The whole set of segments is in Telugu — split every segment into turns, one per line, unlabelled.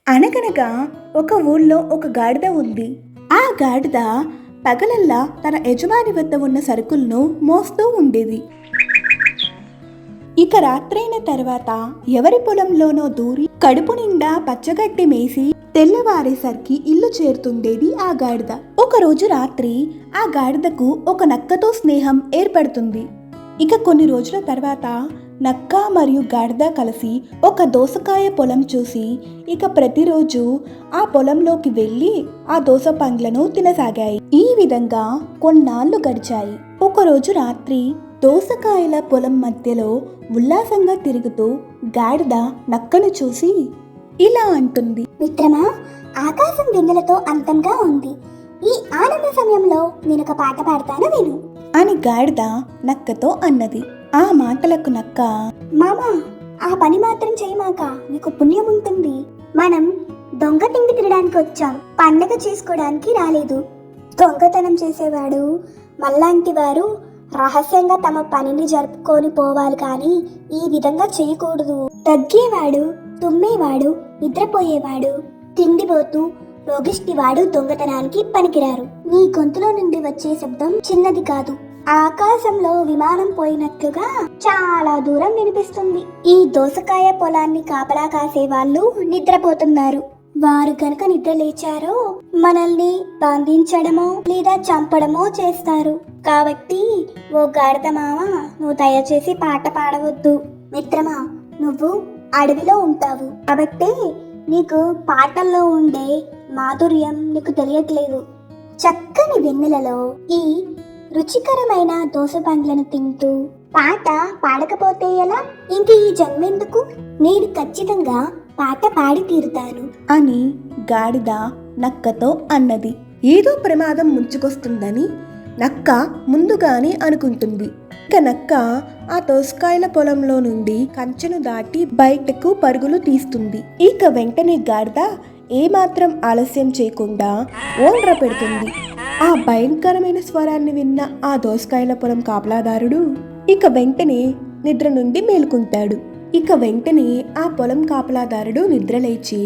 అనగనగా ఒక ఊళ్ళో ఒక గాడిద ఉంది. ఆ గాడిద పగలల్లా తన యజమాని వద్ద ఉన్న సరుకులను మోస్తూ ఉండేది. ఇక రాత్రైన తర్వాత ఎవరి పొలంలోనో దూరి కడుపు నిండా పచ్చగడ్డి మేసి తెల్లవారేసరికి ఇల్లు చేరుతుండేది ఆ గాడిద. ఒకరోజు రాత్రి ఆ గాడిదకు ఒక నక్కతో స్నేహం ఏర్పడుతుంది. ఇక కొన్ని రోజుల తర్వాత నక్క మరియు గాడిద కలిసి ఒక దోసకాయ పొలం చూసి ఇక ప్రతిరోజు ఆ పొలంలోకి వెళ్ళి ఆ దోస పండ్లను తినసాగాయి. ఈ విధంగా కొన్నాళ్ళు గడిచాయి. ఒకరోజు రాత్రి దోసకాయల పొలం మధ్యలో ఉల్లాసంగా తిరుగుతూ గాడిద నక్కను చూసి ఇలా అంటుంది,
మిత్రమా, ఆకాశం వెన్నెలతో అంతంగా ఉంది. ఈ ఆనంద సమయంలో నేనొక పాట పాడతాను విను
అని గాడిద నక్కతో అన్నది. ఆ మాటలకు నక్క,
మామా, ఆ పని మాత్రం చేయమాక, నీకు పుణ్యం ఉంటుంది. మనం దొంగ తిండి తినడానికి వచ్చాం, పండగ చేసుకోవడానికి రాలేదు. దొంగతనం చేసేవాడు మళ్ళాంటి వారు రహస్యంగా తమ పనిని జరుపుకొని పోవాలి, కానీ ఈ విధంగా చేయకూడదు. తగ్గేవాడు, తుమ్మేవాడు, నిద్రపోయేవాడు, తిండిపోతూ రోగిష్టివాడు దొంగతనానికి పనికిరారు. నీ గొంతులో నుండి వచ్చే శబ్దం చిన్నది కాదు, ఆకాశంలో విమానం పోయినట్లుగా చాలా దూరం వినిపిస్తుంది. ఈ దోసకాయ పొలాన్ని కాపలా కాసే వాళ్ళు నిద్రపోతున్నారు. వారు కనుక నిద్ర లేచారో మనల్ని బంధించడమో లేదా చంపడమో చేస్తారు. కాబట్టి ఓ గాడిద మామ, నువ్వు దయచేసి పాట పాడవద్దు. మిత్రమా, నువ్వు అడవిలో ఉంటావు కాబట్టి నీకు పాటల్లో ఉండే మాధుర్యం నీకు తెలియట్లేదు. చక్కని వెన్నెలలో ఈ రుచికరమైన దోస పండ్లను తింటూ పాట పాడకపోతే ఎలా? ఇంక ఈ జన్మెందుకు? నేను ఖచ్చితంగా పాట పాడి తీరుతాను
అని గాడిద నక్కతో అన్నది. ఏదో ప్రమాదం ముంచుకొస్తుందని నక్క ముందుగానే అనుకుంటుంది. ఇక నక్క ఆ దోసకాయల పొలంలో నుండి కంచెను దాటి బయటకు పరుగులు తీస్తుంది. ఇక వెంటనే గాడిద ఏమాత్రం ఆలస్యం చేయకుండా ఓండ్ర పెడుతుంది. ఆ భయంకరమైన స్వరాన్ని విన్న ఆ దోసకాయల పొలం కాపలాదారుడు ఇక వెంటనే నిద్ర నుండి మేలుకుంటాడు. ఇక వెంటనే ఆ పొలం కాపలాదారుడు నిద్రలేచి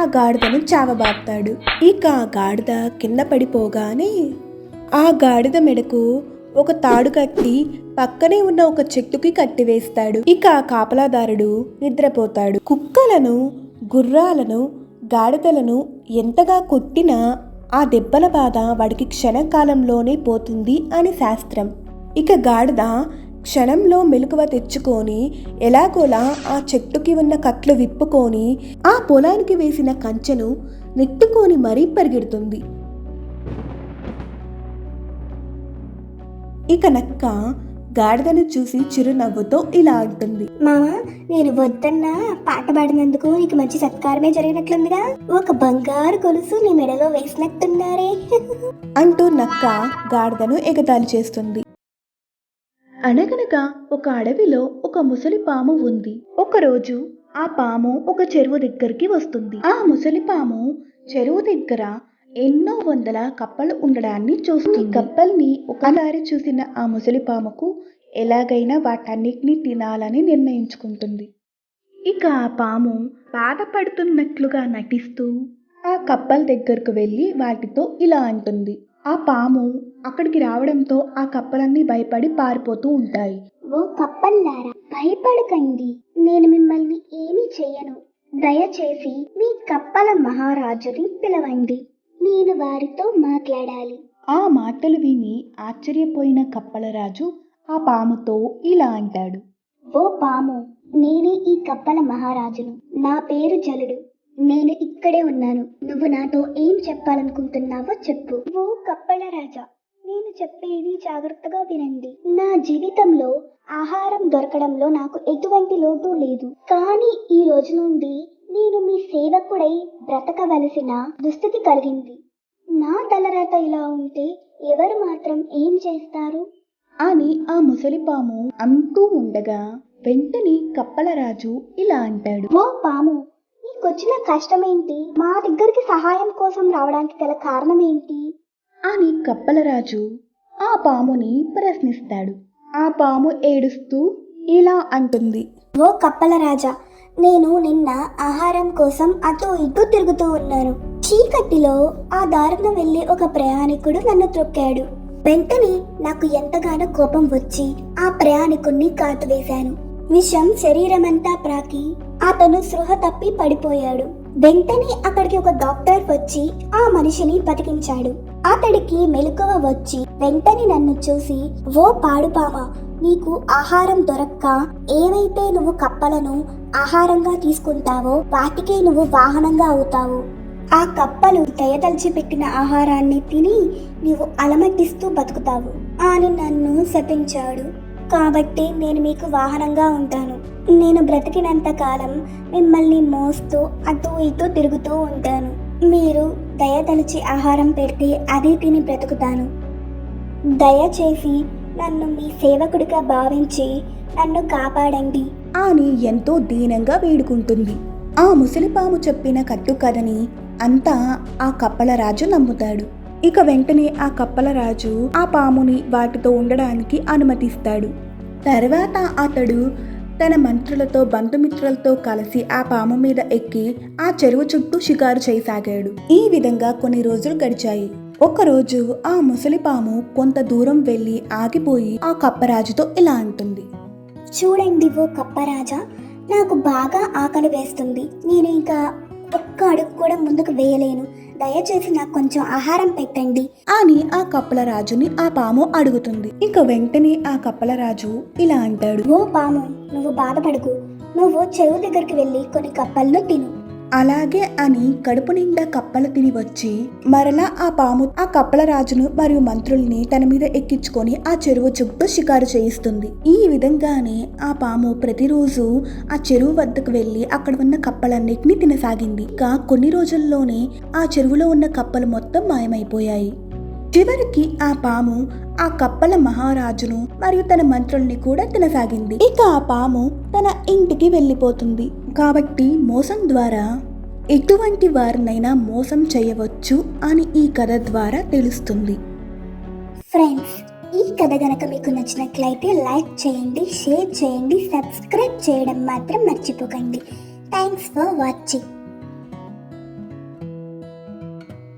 ఆ గాడిదను చావబాస్తాడు. ఇక ఆ గాడిద కింద పడిపోగానే ఆ గాడిద మెడకు ఒక తాడు కట్టి పక్కనే ఉన్న ఒక చెట్టుకి కట్టివేస్తాడు. ఇక ఆ కాపలాదారుడు నిద్రపోతాడు. కుక్కలను, గుర్రాలను, గాడిదలను ఎంతగా కొట్టినా ఆ దెబ్బల బాధ వాడికి క్షణకాలంలోనే పోతుంది అని శాస్త్రం. ఇక గాడిద క్షణంలో మెలకువ తెచ్చుకొని ఎలాగోలా ఆ చెట్టుకి ఉన్న కట్లు విప్పుకొని ఆ పొలానికి వేసిన కంచెను నెట్టుకొని మరీ పరిగెడుతుంది. ఇక నక్క గాడిదను చూసి చిరునవ్వుతో ఇలా అంటుంది,
మామ, నేను వద్దన్నా పాట పాడినందుకు నీకు మంచి సత్కారమే జరిగినట్లుందిగా. ఒక బంగారు గొలుసు నీ మెడలో వేసినట్టున్నారే
అంటూ నక్క గాడిదను ఎగతాళి చేస్తుంది. అనగనగా ఒక అడవిలో ఒక ముసలి పాము ఉంది. ఒకరోజు ఆ పాము ఒక చెరువు దగ్గరికి వస్తుంది. ఆ ముసలి పాము చెరువు దగ్గర ఎన్నో వందల కప్పలు ఉండడాన్ని చూస్తుంది. కప్పల్ని ఒకసారి చూసిన ఆ ముసలి పాముకు ఎలాగైనా వాటన్నిటిని తినాలని నిర్ణయించుకుంటుంది. ఇక ఆ పాము బాధపడుతున్నట్లుగా నటిస్తూ ఆ కప్పల దగ్గరకు వెళ్ళి వాటితో ఇలా అంటుంది. ఆ పాము అక్కడికి రావడంతో ఆ కప్పలన్నీ భయపడి పారిపోతూ ఉంటాయి.
ఓ కప్పల్లారా, భయపడకండి, నేను మిమ్మల్ని ఏమీ చెయ్యను. దయచేసి మీ కప్పల మహారాజుని పిలవండి, నేను వారితో మాట్లాడాలి.
ఆ మాటలు విని ఆశ్చర్యపోయిన కప్పలరాజు ఆ పాముతో ఇలా అంటాడు.
ఓ పాము, నేనే ఈ కప్పల మహారాజును. నా పేరు జలుడు. నేను ఇక్కడే ఉన్నాను. నువ్వు నాతో ఏం చెప్పాలనుకుంటున్నావో చెప్పు. ఓ కప్పల రాజా, నేను చెప్పేది జాగ్రత్తగా వినండి. నా జీవితంలో ఆహారం దొరకడంలో నాకు ఎటువంటి లోటు లేదు, కానీ ఈ రోజు నుండి నేను మీ సేవకుడై బ్రతకవలసిన దుస్థితి కలిగింది. నా తలరాత ఇలా ఉంటే ఎవరు మాత్రం ఏం చేస్తారు
అని ఆ ముసలిపాము అంటూ ఉండగా వెంటనే కప్పలరాజు ఇలా అంటాడు.
ఓ పాము, నీకొచ్చిన కష్టమేంటి? మా దగ్గరికి సహాయం కోసం రావడానికి గల కారణం ఏంటి
అని కప్పలరాజు ఆ పాముని ప్రశ్నిస్తాడు. ఆ పాము ఏడుస్తూ ఇలా అంటుంది.
ఓ కప్పల రాజా, నేను నిన్న ఆహారం కోసం అటు ఇటు తిరుగుతూ ఉన్నాను. చీకటిలో ఆ దారిన వెళ్లి ఒక ప్రయాణికుడు నన్ను త్రొక్కాడు. వెంటనే నాకు ఎంతగానో కోపం వచ్చి ఆ ప్రయాణికుణ్ణి కాటువేశాను. విషం శరీరమంతా ప్రాకి అతను స్పృహ తప్పి పడిపోయాడు. వెంటనే అక్కడికి ఒక డాక్టర్ వచ్చి ఆ మనిషిని బతికించాడు. అతడికి మెలకువ వచ్చి వెంటనే నన్ను చూసి, ఓ పాడుపామా, నీకు ఆహారం దొరక్క ఏవైతే నువ్వు కప్పలను ఆహారంగా తీసుకుంటావో వాటికే నువ్వు వాహనంగా అవుతావు. ఆ కప్పలు దయదలిచి పెట్టిన ఆహారాన్ని తిని నీవు అలమటిస్తూ బతుకుతావు అని నన్ను శపించాడు. కాబట్టి నేను మీకు వాహనంగా ఉంటాను. నేను బ్రతికినంత కాలం మిమ్మల్ని మోస్తూ అటు ఇటు తిరుగుతూ ఉంటాను. మీరు దయదలిచి ఆహారం పెడితే అదే తిని బ్రతుకుతాను. దయచేసి నన్ను మీ సేవకుడిగా భావించి నన్ను కాపాడండి
అని ఎంతో దీనంగా వేడుకుంటుంది. ఆ ముసలిపాము చెప్పిన కట్టుకథని అంతా ఆ కప్పలరాజు నమ్ముతాడు. ఇక వెంటనే ఆ కప్పలరాజు ఆ పాముని వాటితో ఉండడానికి అనుమతిస్తాడు. తర్వాత అతడు తన మంత్రులతో బంధుమిత్రులతో కలిసి ఆ పాము మీద ఎక్కి ఆ చెరువు చుట్టూ షికారు చేయసాగాడు. ఈ విధంగా కొన్ని రోజులు గడిచాయి. ఒకరోజు ఆ ముసలిపాము కొంత దూరం వెళ్లి ఆగిపోయి ఆ కప్పరాజుతో ఇలా అంటుంది,
చూడండి ఓ కప్పరాజా, నాకు బాగా ఆకలి వేస్తుంది. నేను ఇంకా ఒక్క అడుగు కూడా ముందుకు వేయలేను. దయచేసి నాకు కొంచెం ఆహారం పెట్టండి
అని ఆ కప్పలరాజుని ఆ పాము అడుగుతుంది. ఇక వెంటనే ఆ కప్పలరాజు ఇలా అంటాడు,
ఓ పాము, నువ్వు బాధపడకు. నువ్వు చెరువు దగ్గరికి వెళ్ళి కొన్ని కప్పలను తిను.
అలాగే అని కడుపు నిండా కప్పలు తిని వచ్చి మరలా ఆ పాము ఆ కప్పలరాజును మరియు మంత్రుల్ని తన మీద ఎక్కించుకొని ఆ చెరువు చుట్టూ షికారు చేయిస్తుంది. ఈ విధంగానే ఆ పాము ప్రతిరోజు ఆ చెరువు వద్దకు వెళ్లి అక్కడ ఉన్న కప్పలన్నిటిని తినసాగింది. ఇక కొన్ని రోజుల్లోనే ఆ చెరువులో ఉన్న కప్పలు మొత్తం మాయమైపోయాయి. చివరికి ఆ పాము ఆ కప్పల మహారాజును మరియు తన మంత్రుల్ని కూడా తినసాగింది. ఇక ఆ పాము తన ఇంటికి వెళ్ళిపోతుంది. కాబట్టి మోసం ద్వారా ఎటువంటి వారినైనా మోసం చేయవచ్చు అని ఈ కథ ద్వారా తెలుస్తుంది.
ఫ్రెండ్స్, ఈ కథ గనక మీకు నచ్చినట్లయితే లైక్ చేయండి, షేర్ చేయండి, సబ్స్క్రైబ్ చేయడం మాత్రం మర్చిపోకండి. Thanks for watching.